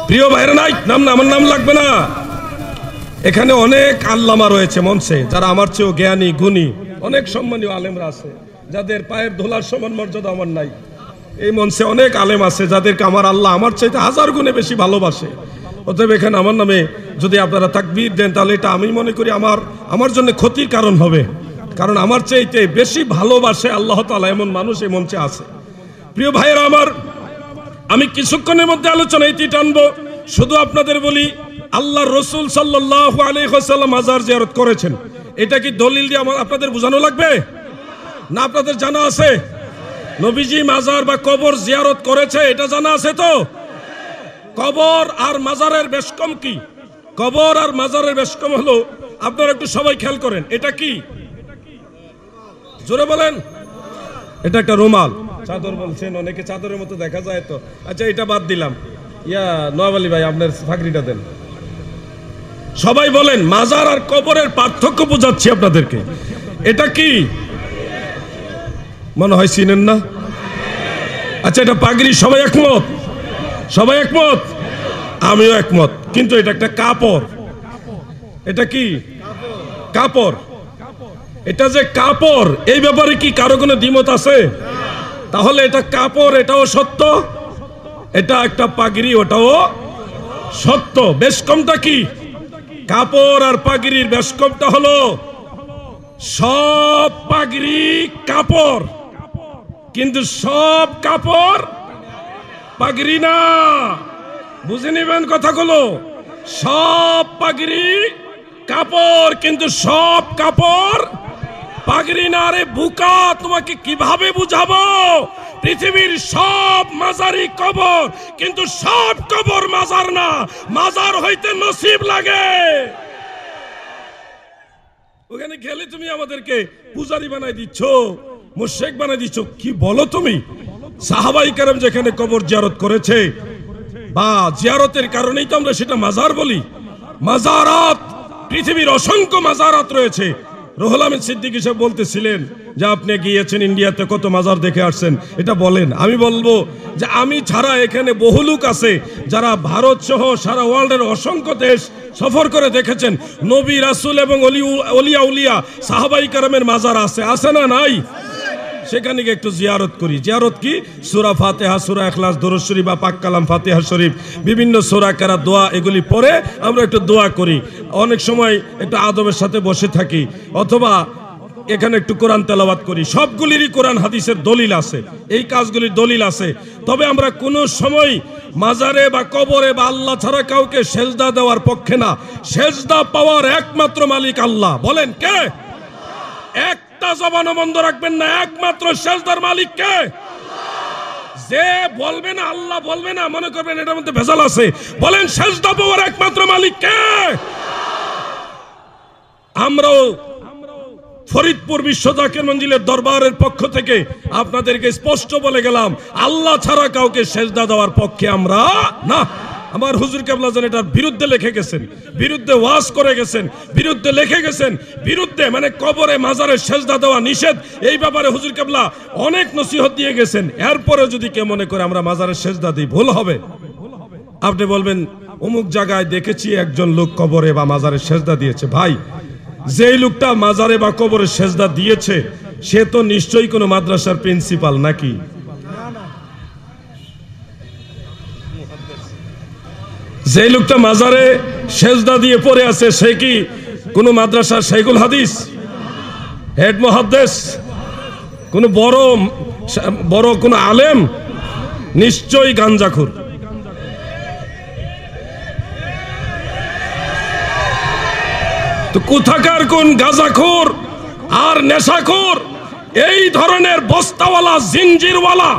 প্রিয় ভাইরা নাই, নাম না, আমার নাম লাগবে না। এখানে অনেক আল্লামা রয়েছে মঞ্চে, যারা আমার চেয়েও জ্ঞানী গুণী, অনেক সম্মানীয় আলেমরা আছে, যাদের পায়ের ধুলার সমান মর্যাদা আমার নাই। এই মঞ্চে অনেক আলেম আছে যাদেরকে আমার আল্লাহ আমার চাইতে 1000 গুণে বেশি ভালোবাসে। অতএব এখানে আমার নামে যদি আপনারা তাকবীর দেন, তাহলে এটা আমি মনে করি আমার জন্য ক্ষতির কারণ হবে, কারণ আমার চাইতে বেশি ভালোবাসে আল্লাহ তাআলা এমন মানুষ এই মঞ্চে আছে। প্রিয় ভাইয়েরা আমার, আমি কিছুক্ষণের মধ্যে আলোচনা এটি টানবো। শুধু আপনাদের বলি, আল্লাহর রাসূল সাল্লাল্লাহু আলাইহি ওয়াসাল্লাম মাজার জিয়ারত করেছেন, এটা কি দলিল দিয়ে আপনাদের বোঝানো লাগবে না? আপনাদের জানা আছে নবীজি মাজার বা কবর জিয়ারত করেছে, এটা জানা আছে তো? কবর আর মাজারের বেশকম কি? কবর আর মাজারের বেশকম হলো, আপনারা একটু সবাই খেয়াল করেন, এটা কি? জোরে বলেন। এটা একটা রুমাল, চাদর বলছেন অনেকে, চাদরের মতো দেখা যায় তো। আচ্ছা, এটা বাদ দিলাম। নওয়াব আলী ভাই, আপনার ফাকরিটা দেন। সবাই বলেন, মাজার আর কবরের পার্থক্য বোঝাচ্ছি আপনাদেরকে। এটা কি মনে হয় চিনেন না? আচ্ছা, এটা পাগড়ি, সবাই একমত? সবাই একমত? আমিও একমত। কিন্তু এটা একটা কাপড়। এটা কি কাপড়? এটা যে কাপড়, এই ব্যাপারে কি কারো কোনো দ্বিমত আছে? তাহলে এটা কাপড়, এটাও সত্য, এটা একটা পাগড়ি, ওটাও সত্য। বেশকমটা কি? কাপড় আর পাগড়ির বেশকমটা হলো, সব পাগড়ি কাপড়, কিন্তু সব কাপড় পাগড়ি না। বুঝে নিবেন কথাগুলো। সব পাগড়ি কাপড়, কিন্তু সব কাপড় পাগড়ি না। রে বুকা, তোমাকে কিভাবে বুঝাবো? পৃথিবীর সব মাজারই কবর, কিন্তু সব কবর মাজার না। মাজার হইতে নসিব লাগে। ওখানে গেলে তুমি আমাদেরকে পূজারি বানাই দিচ্ছ, মুশরিক বানাই দিচ্ছ, কি বলো তুমি? সাহাবায়ে কেরাম যেখানে কবর জিয়ারত করেছে, বা জিয়ারতের কারণেই তো আমরা সেটা মাজার বলি। মাজারাত, পৃথিবীর অসংখ্য মাজারাত রয়েছে। রুহুল আমিন সিদ্দিকী সাহেব বলতেছিলেন যে আপনি গিয়েছেন ইন্ডিয়াতে, কত মাজার দেখে আসছেন, এটা বলেন। আমি বলবো যে আমি ছাড়া এখানে বহু লোক আছে যারা ভারত সহ সারা ওয়ার্ল্ডের অসংখ্য দেশ সফর করে দেখেছেন। নবী, রাসূল এবং অলিয়া উলিয়া সাহাবায়ে কেরামের মাজার আছে, আছে না নাই? সেখানে গিয়ে একটু জিয়ারত করি। জিয়ারত কি? সূরা ফাতিহা, সূরা ইখলাস, দরুদ শরীফ বা পাক কালাম ফাতিহা শরীফ, বিভিন্ন সূরা কারা, দোয়া, এগুলি পড়ে আমরা একটু দোয়া করি। অনেক সময় একটু আদবের সাথে বসে থাকি, অথবা এখানে একটু কোরআন তেলাওয়াত করি। সবগুলিরই কোরআন হাদিসের দলিল আছে, এই কাজগুলির দলিল আছে। তবে আমরা কোনো সময় মাজারে বা কবরে বা আল্লাহ ছাড়া কাউকে সেজদা দেওয়ার পক্ষে না। সেজদা পাওয়ার একমাত্র মালিক আল্লাহ। বলেন কে? একটা জবানও বন্ধ রাখবেন না, একমাত্র সেজদার মালিক কে? যে বলবে না আল্লাহ বলবে না, মনে করবেন এটার মধ্যে ভেজাল আছে। বলেন, সেজদা পাওয়ার একমাত্র মালিক কে? আমরাও ফরিদপুর বিশ্ব জাকির মঞ্জিলের দরবারের পক্ষ থেকে আপনাদেরকে স্পষ্ট বলে গেলাম, আল্লাহ ছাড়া কাউকে সেজদা দেওয়ার পক্ষে আমরা না। আমার হুজুর কেবলা জান এটার বিরুদ্ধে লিখে গেছেন, বিরুদ্ধে ওয়াজ করে গেছেন, বিরুদ্ধে লিখে গেছেন, বিরুদ্ধে মানে কবরে মাজারে সেজদা দেওয়া নিষেধ, এই ব্যাপারে হুজুর কেবলা অনেক নসিহত দিয়ে গেছেন। এরপরে যদি কেউ মনে করে আমরা মাজারে সেজদা দিই, ভুল হবে। আপনি বলবেন অমুক জায়গায় দেখেছি একজন লোক কবরে বা মাজারে সেজদা দিয়েছে। ভাই, যেই লোকটা মাজারে বা কবরে সেজদা দিয়েছে সে তো নিশ্চয়ই কোনো মাদ্রাসার প্রিন্সিপাল নাকি? যে লোকটা মাজারে সেজদা দিয়ে পড়ে আছে সে কি কোনো মাদ্রাসার শাইখুল হাদিস, হেড মুহাদ্দিস, কোনো বড় কোনো আলেম? নিশ্চয়ই গাঞ্জাখোর। তো কোথাকার কোন গাঁজাখোর আর নেশাখোর, এই ধরনের বস্তাওয়ালা, জিঞ্জিরওয়ালা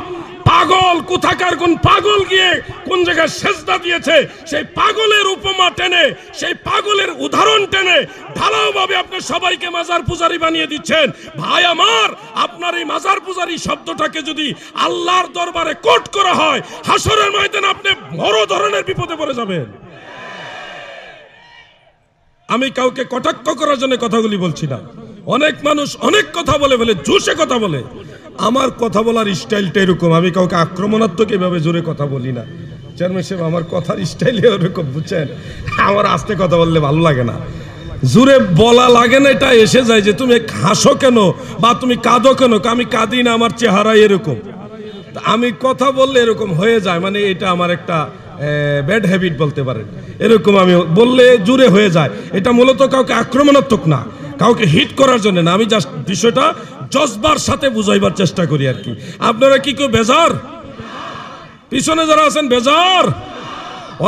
পাগল, কোথাকার কোন পাগল গিয়ে কোন জায়গায় সেজদা দিয়েছে, সেই পাগলের উপমা টেনে, সেই পাগলের উদাহরণ টেনে ঢালাও ভাবে আপনি সবাইকে মাজার পূজারি বানিয়ে দিচ্ছেন। ভাই আমার, আপনার এই মাজার পূজারি শব্দটাকে যদি আল্লাহর দরবারে কোট করা হয়, হাসরের ময়দানে আপনি বড় ধরনের বিপদে পড়ে যাবেন। আমি কাউকে কটাক্ষ করার জন্য কথাগুলি বলছি না। অনেক মানুষ অনেক কথা বলে ফেলে, জোশে কথা বলে। আমার কথা বলার স্টাইলটা এরকম, আমি কাউকে আক্রমণাত্মক এভাবে জোরে কথা বলি না। চেয়ারম্যান সাহেব আমার কথার স্টাইলে ওরকম, বুঝছেন, আমার আস্তে কথা বললে ভালো লাগে না, জোরে বলা লাগে না, এটা এসে যায় যে তুমি হাসো কেন বা তুমি কাঁদো কেন, আমি কাঁদি না, আমার চেহারা এরকম, আমি কথা বললে এরকম হয়ে যায়, মানে এটা আমার একটা ব্যাড হ্যাবিট বলতে পারেন, এরকম আমি বললে জোরে হয়ে যায়। এটা মূলত কাউকে আক্রমণাত্মক না, কাউকে হিট করার জন্য না, আমি জাস্ট বিষয়টা জজবার সাথে বুঝাইবার চেষ্টা করি আর কি। আপনারা কি কেউ বেজার? পিছনে যারা আছেন বেজার?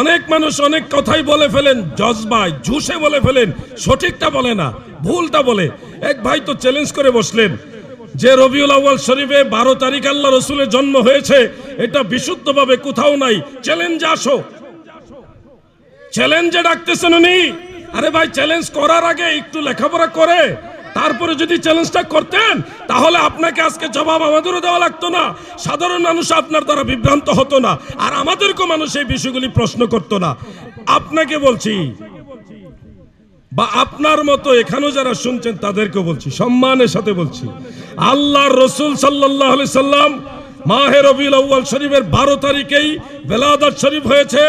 অনেক মানুষ অনেক কথাই বলে ফেলেন, জজবায় জুসে বলে ফেলেন, সঠিকটা বলে না, ভুলটা বলে। এক ভাই তো চ্যালেঞ্জ করে বসলেন যে রবিউল আউয়াল শরীফে 12 তারিখ আল্লাহ রসুলের জন্ম হয়েছে, এটা বিশুদ্ধভাবে কোথাও নাই, চ্যালেঞ্জে আসো। চ্যালেঞ্জে ডাকতেছেন উনি। আরে ভাই, চ্যালেঞ্জ করার আগে একটু লেখাপড়া করে তারপরে যদি চ্যালেঞ্জটা করতেন তাহলে আপনাকে আজকে জবাব আমাদেরও দেওয়া লাগতো না, সাধারণ মানুষ আপনার দ্বারা বিভ্রান্ত হতো না, আর আমাদেরকেও মানুষ এই বিষয়গুলি প্রশ্ন করতো না। আপনাকে বলছি বা আপনার মতো এখানেও যারা শুনছেন তাদেরকে বলছি, সম্মানের সাথে বলছি, আল্লাহর রসুল সাল্লাল্লাহু আলাইহি সাল্লাম মাহে রবিউল আউয়াল শরীফের 12 তারিখেই বেলাদাত শরীফ হয়েছে,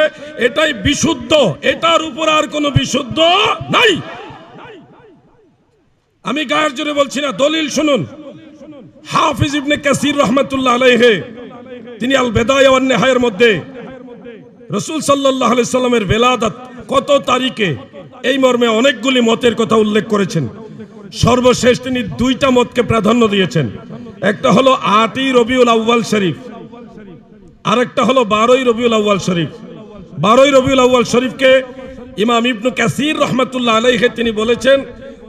এটাই বিশুদ্ধ, এটার উপর আর কোনো বিশুদ্ধ নাই। আমি গায়ের জোরে বলছি না, দলিল শুনুন। হাফিজ ইবনে কাসির রহমাতুল্লাহ আলাইহি তিনি আল বিদায়া ওয়ান নিহায়ার মধ্যে রাসূল সাল্লাল্লাহু আলাইহি সাল্লামের বেলাদাত কত তারিখে এই মর্মে অনেকগুলি মতের কথা উল্লেখ করেছেন। সর্বশেষ তিনি দুইটা মতকে প্রাধান্য দিয়েছেন, একটা হলো 8ই রবিউল আউয়াল শরীফ, আরেকটা হলো 12ই রবিউল আউয়াল শরীফ। 12ই রবিউল আউয়াল শরীফকে ইমাম ইবনে কাসির রহমাতুল্লাহ আলাইহি তিনি বলেছেন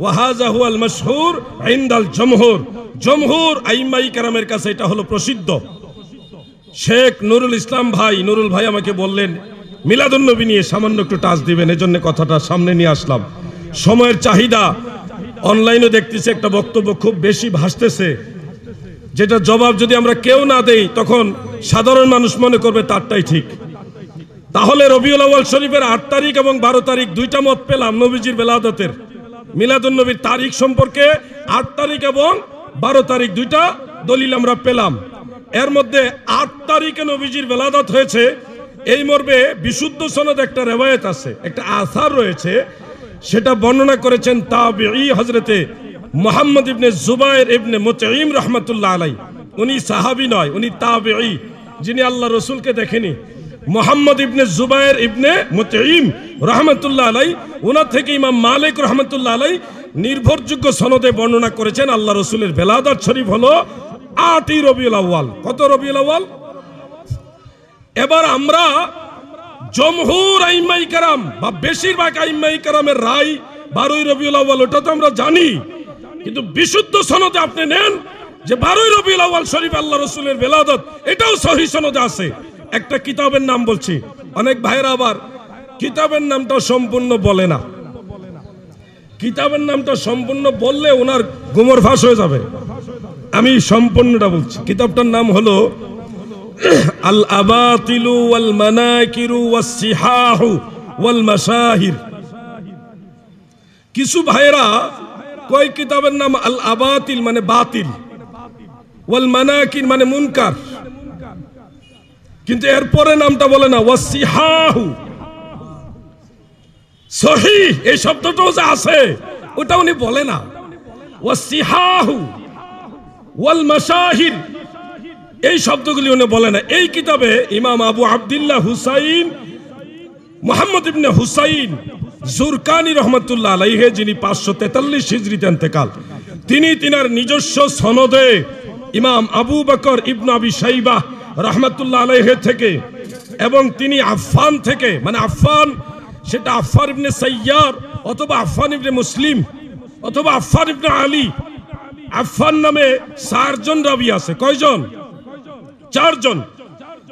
ওয়াহাযা হুয়াল মাশহুর ইনদাল জমহুর, জমহুর আইম্মাই কেরামের কাছে এটা হলো প্রসিদ্ধ। শেখ নুরুল ইসলাম ভাই, নুরুল ভাই আমাকে বললেন মিলাদুন নবী নিয়ে সামান্য একটু টাচ দিবেন, এজন্য কথাটা সামনে নিয়ে আসলাম। সময়ের চাহিদা, অনলাইনে দেখতেছি একটা বক্তব্য খুব বেশি ভাসতেছে, যেটা জবাব যদি আমরা কেউ না দেই তখন সাধারণ মানুষ মনে করবে তারটাই ঠিক। তাহলে রবিউল আউয়াল শরীফের 8 তারিখ এবং 12 তারিখ দুইটা মত পেলাম নবীজির বেলাদতের, মিলাদুন নবীর তারিখ সম্পর্কে 8 তারিখ এবং 12 তারিখ দুইটা দলিল আমরা পেলাম। এর মধ্যে 8 তারিখে নবীজির বেলাদত হয়েছে এই মর্মে বিশুদ্ধ সনদ একটা রিওয়ায়াত আছে, একটা আসার রয়েছে, সেটা বর্ণনা করেছেন তাবিঈ হযরতে মুহাম্মদ ইবনে জুবায়ের ইবনে মুতঈম রাহমাতুল্লাহ আলাইহি। উনি সাহাবী নয়, উনি তাবিঈ, যিনি আল্লাহ রাসূলকে দেখেনি। মুহাম্মদ ইবনে জুবায়ের ইবনে মুতঈম রাহমাতুল্লাহ আলাইহি, ওনার থেকে ইমাম মালিক রাহমাতুল্লাহ আলাইহি নির্ভরযোগ্য সনদে বর্ণনা করেছেন আল্লাহ রাসূলের বেলাদাত শরীফ হলো 8ই রবিউল আউয়াল। কত রবিউল আউয়াল? এবার আমরা জমহুর আইম্মাই কেরাম বা বেশিরভাগ আইম্মাই কেরামের রায় 12ই রবিউল আউয়াল, ওটা তো আমরা জানি, কিন্তু বিশুদ্ধ সনদে আপনি নেন যে 12ই রবিউল আউয়াল শরীফ আল্লাহ রাসূলের বেলাদত, এটাও সহিহ সনদে আছে। একটা কিতাবের নাম বলছি, অনেক ভাইরা আবার কিতাবের নামটা সম্পূর্ণ বলে না, কিতাবের নামটা সম্পূর্ণ বললে ওনার গোমর ফাঁস হয়ে যাবে। আমি সম্পূর্ণটা বলছি। কিতাবটার নাম হলো আল আবাতিলু ওয়াল মানাকিরু ওয়াস সিহাহু ওয়াল মাশাহির। কিছু ভাইরা কয় কিতাবের নাম আল আবাতিল মানে বাতিল, ওয়াল মানাকির মানে মুনকার, কিন্তু এরপরে নামটা বলে না ওয়াস সিহাহু। সহিহ এই শব্দটাও যে আছে ওটা উনি বলে না, ওয়াস সিহাহু ওয়াল মাশাহির এই শব্দগুলি উনি বলে না। এই কিতাবে ইমাম আবু আব্দুল্লাহ হুসাইন মুহাম্মদ ইবনে হুসাইন জুরকানি রহমাতুল্লাহ আলাইহি, যিনি 543 হিজরিতে ইন্তেকাল, তিনি তিনার নিজস্ব সনদে ইমাম আবু বকর ইবনে আবি শাইবাহ রহমাতুল্লাহ আলাইহি থেকে, এবং তিনি আফফান থেকে, মানে আফফান সেটা আফফান ইবনে সাইয়ার অথবা আফফান ইবনে মুসলিম অথবা আফফান ইবনে আলী, আফফান নামে 4 জন রাবি আছে। কয়জন? 4 জন।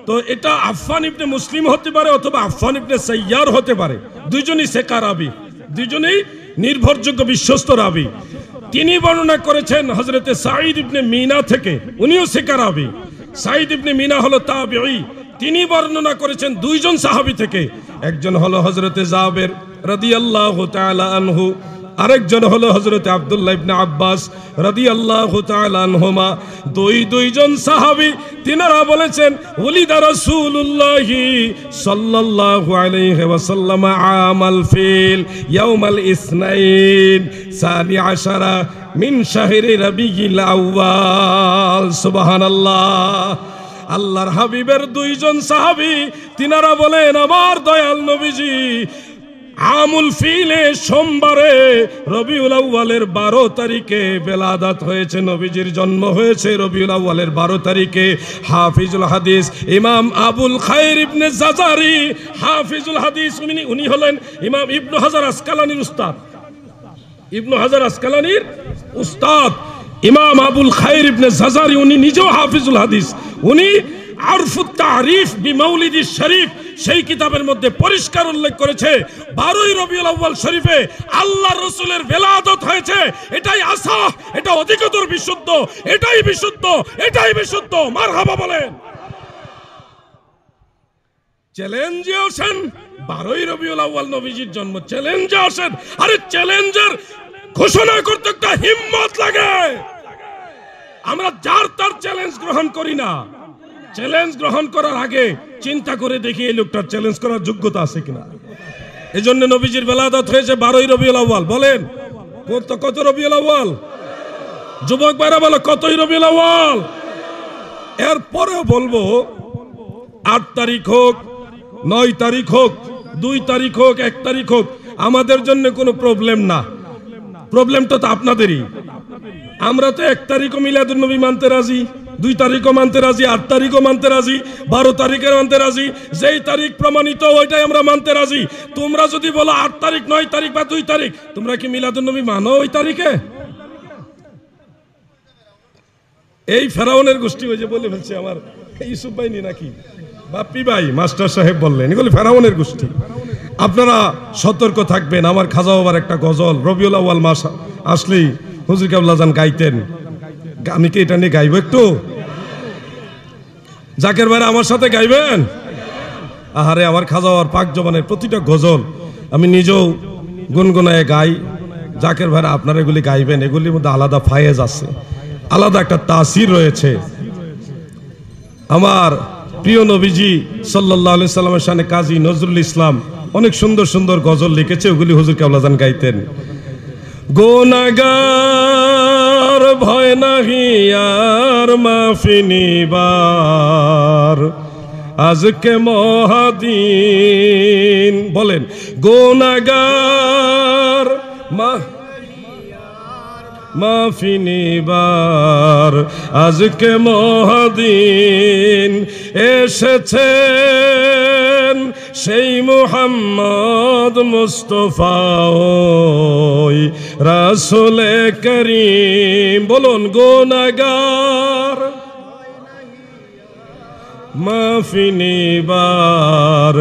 তো এটা আফফান ইবনে মুসলিম হতে পারে অথবা আফফান ইবনে সাইয়ার হতে পারে, দুইজনই সেকা রাবি, দুইজনই নির্ভরযোগ্য বিশ্বস্ত রাবি। তিনি বর্ণনা করেছেন হযরতে সাঈদ ইবনে মিনা থেকে, উনিও সেকা রাবি। সাঈদ ইবনে মিনা হলো তাবিঈ, তিনি বর্ণনা করেছেন 2 জন সাহাবী থেকে, একজন হলো হযরতে জাবের রাদিয়াল্লাহু তাআলা আনহু, আরেকজন হলো হযরত আব্দুল্লাহ ইবনে আব্বাস রাদিয়াল্লাহু তাআলা আনহুমা। দুইজন সাহাবী তিনারা বলেছেন ওলিদা রাসূলুল্লাহি সাল্লাল্লাহু আলাইহি ওয়াসাল্লাম আমাল ফিল ইয়াউমাল ইসনাইন সানি আশারা মিন শাহরি রবিউল আউয়াল। সুবহানাল্লাহ। আল্লাহর হাবিবের দুইজন সাহাবী তিনারা বলেন আমার দয়াল নবীজি আমুল ফিলে সোমবারে রবিউল আউয়ালের 12 তারিখে বেলাদাত হয়েছে, নবীজির জন্ম হয়েছে রবিউল আউয়ালের 12 তারিখে। হাফিজুল হাদিস ইমাম আবুল খায়র ইবনে জাজারি হাফিজুল হাদিস উনি হলেন ইমাম ইবনু হাজার আসকালানির উস্তাদ। ইবনু হাজার আসকালানির উস্তাদ ইমাম আবুল খায়র ইবনে জাজারি উনি নিজেও হাফিজুল হাদিস। উনি আরফুত তারিফ বিমাউলিদিস শরীফ সেই কিতাবের মধ্যে পরিষ্কার উল্লেখ করেছে 12ই রবিউল আউয়াল শরীফে আল্লাহর রাসূলের বেলাদত হয়েছে। এটাই আসাহ, এটা অধিকতর বিশুদ্ধ, এটাই বিশুদ্ধ, এটাই বিশুদ্ধ। মারহাবা বলেন। চ্যালেঞ্জে আসেন 12ই রবিউল আউয়াল নবীজির জন্ম, চ্যালেঞ্জে আসেন। আরে চ্যালেঞ্জের ঘোষণা করতে একটা হিম্মত লাগে। আমরা যার তার চ্যালেঞ্জ গ্রহণ করি না। চ্যালেঞ্জ গ্রহণ করার আগে চিন্তা করে দেখি এই লোকটার চ্যালেঞ্জ করার যোগ্যতা আছে কিনা। এই জন্য নবীজির বেলাদত হয়েছে 12ই রবিউল আউয়াল। বলেন কত রবিউল আউয়াল? যুবক ভাইরা বলো কতই রবিউল আউয়াল? এরপরেও বলবো 8 তারিখ হোক, 9 তারিখ হোক, 2 তারিখ হোক, 1 তারিখ হোক, আমাদের জন্য কোনো প্রবলেম না। প্রবলেমটা তো আপনাদেরই। আমরা তো 1 তারিখও মিলাদুন নবী মানতে রাজি, 2 তারিখও মানতে রাজি, 8 তারিখও মানতে রাজি, 12 তারিখের মানতে রাজি। যেই তারিখ প্রমাণিত ওইটাই আমরা মানতে রাজি। তোমরা যদি বলো 8 তারিখ, 9 তারিখ বা 2 তারিখ, তোমরা কি মিলাদুন নবী মানো ওই তারিখে? এই ফেরাউনের গোষ্ঠী ওই যে বলে ফেলছে আমার ইউসুফ ভাই নি নাকি বাপ্পি ভাই মাস্টার সাহেব বললেন, এগুলো ফেরাউনের গোষ্ঠী। আপনারা সতর্ক থাকবেন। আমার খাজা বাবার একটা গজল রবিউল আউয়াল মাস আসলেই হুজুর কেবলা জান গাইতেন। আমি কি এটা নিয়ে গাইবো একটু? জাকের ভাই আমার সাথে গাইবেন? আহারে আমার খাজা বাবার পাক জবানের প্রতিটা গজল আমি নিজেও গুনগুনায় গাই। জাকের ভাই আপনারা এগুলি গাইবেন। এগুলির মধ্যে আলাদা ফায়েজ আছে, আলাদা একটা তাসির রয়েছে। আমার প্রিয় নবীজি সাল্লাল্লাহু আলাইহি সাল্লামের শানে কাজী নজরুল ইসলাম অনেক সুন্দর সুন্দর গজল লিখেছে, ওগুলি হুজুর কেবলা জান গাইতেন। গুনাহগার ভয় নাহি আর মাফি নিবার আজকে মহাদিন। বলেন গুনাহগার মাফি নিবার আজকে মহাদিন এসেছেন সেই মুহাম্মদ মুস্তাফা রাসূলে করিম। বলুন গুনাহগার মাফি নিবার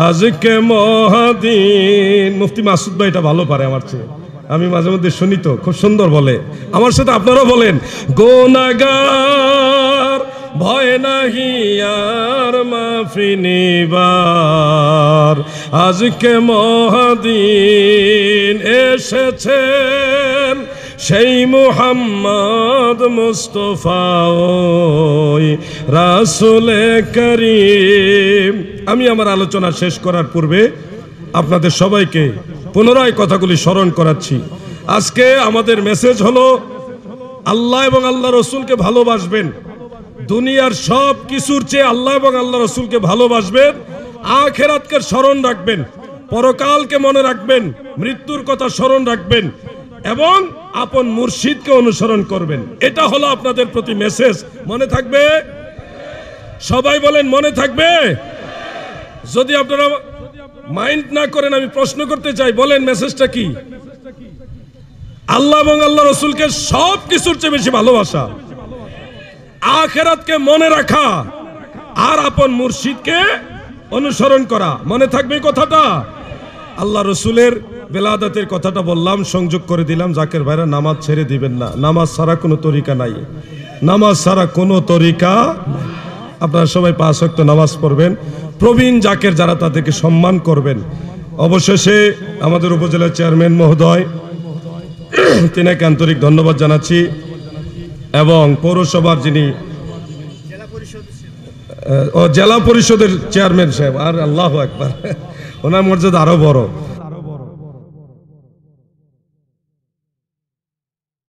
আজকে মহাদিন। মুফতি মাসুদ ভাই এটা ভালো পারে আমার চেয়ে, আমি মাঝে মধ্যে শুনি তো, খুব সুন্দর বলে। আমার সাথে আপনারা বলেন গুনাহগার ভয় নাহি আর মাফি নিবার আজকে মহাদিন এসেছেন সেই মুহাম্মদ মুস্তাফা রাসূলে করিম। আমি আমার আলোচনা শেষ করার পূর্বে আপনাদের সবাইকে পুনরায় কথাগুলি স্মরণ করাচ্ছি। আজকে আমাদের মেসেজ হলো আল্লাহ এবং আল্লাহ রসুলকে ভালোবাসবেন। দুনিয়ার সব কিছুর চেয়ে আল্লাহ এবং আল্লাহ রসুলকে ভালোবাসবেন। আখিরাতকে স্মরণ রাখবেন, পরকালকে মনে রাখবেন, মৃত্যুর কথা স্মরণ রাখবেন এবং আপন মুর্শিদকে অনুসরণ করবেন। এটা হলো আপনাদের প্রতি মেসেজ। মনে থাকবে? সবাই বলেন মনে থাকবে? যদি আপনারা মাইন্ড না করেন আমি প্রশ্ন করতে চাই, বলেন মেসেজটা কি? আল্লাহ এবং আল্লাহ রসুলকে সব কিছুর চেয়ে বেশি ভালোবাসা, আখিরাতকে মনে রাখা আর আপন মুর্শিদকে অনুসরণ করা। মনে থাকবে কথাটা? আল্লাহ রসুলের বেলাদাতের কথাটা বললাম, সংযোগ করে দিলাম। জাকের ভাইরা নামাজ ছেড়ে দিবেন না, নামাজ ছাড়া কোনো তরিকা নাই, নামাজ ছাড়া কোনো তরিকা। আপনারা সবাই 5 ওয়াক্ত নামাজ পড়বেন। প্রবীণ জাকের যারা তাদেরকে সম্মান করবেন। অবশেষে আমাদের উপজেলা চেয়ারম্যান মহোদয় তিনাকে আন্তরিক ধন্যবাদ জানাচ্ছি এবং পৌরসভার যিনি জেলা পরিষদের চেয়ারম্যান সাহেব, আর আল্লাহু আকবার, ওনার মর্যাদা আরো বড়।